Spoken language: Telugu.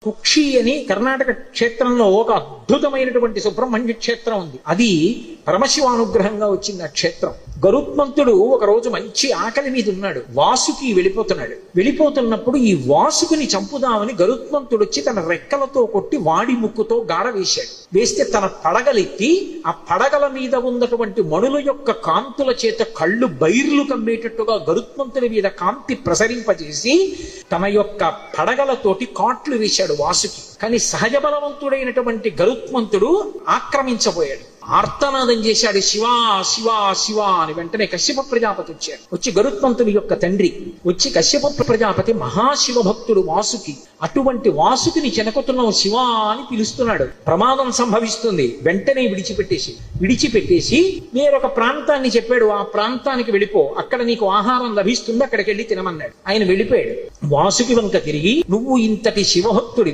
కుక్షి అని కర్ణాటక క్షేత్రంలో ఒక అద్భుతమైనటువంటి సుబ్రహ్మణ్య క్షేత్రం ఉంది. అది పరమశివానుగ్రహంగా వచ్చింది ఆ క్షేత్రం. గరుత్మంతుడు ఒక రోజు మంచి ఆకలి మీద ఉన్నాడు. వాసుకి వెళ్ళిపోతున్నప్పుడు ఈ వాసుకుని చంపుదామని గరుత్మంతుడు వచ్చి తన రెక్కలతో కొట్టి వాడి ముక్కుతో గాడ వేశాడు. వేస్తే తన పడగలెత్తి ఆ పడగల మీద ఉన్నటువంటి మణుల యొక్క కాంతుల చేత కళ్ళు బైర్లు కమ్మేటట్టుగా గరుత్మంతుడి మీద కాంతి ప్రసరింపజేసి తన యొక్క పడగలతోటి కాట్లు వేశాడు వాసుకి. కానీ సహజ బలవంతుడైనటువంటి గరుత్మంతుడు ఆక్రమించబోయాడు. ఆర్తనాదం చేశాడు, శివా శివా శివా అని. వెంటనే కశ్యప ప్రజాపతి వచ్చాడు. వచ్చి గరుత్మంతుడి యొక్క తండ్రి వచ్చి కశ్యప ప్రజాపతి మహాశివ భక్తుడు వాసుకి. అటువంటి వాసుకిని చెనకుతున్నావు శివా అని పిలుస్తున్నాడు. ప్రమాదం సంభవిస్తుంది. వెంటనే విడిచిపెట్టేసి వేరొక ప్రాంతాన్ని చెప్పాడు. ఆ ప్రాంతానికి వెళ్ళిపో, అక్కడ నీకు ఆహారం లభిస్తుంది, అక్కడికి వెళ్ళి తినమన్నాడు. ఆయన వెళ్ళిపోయాడు. వాసుకి వంక తిరిగి, నువ్వు ఇంతటి శివభక్తుడివి,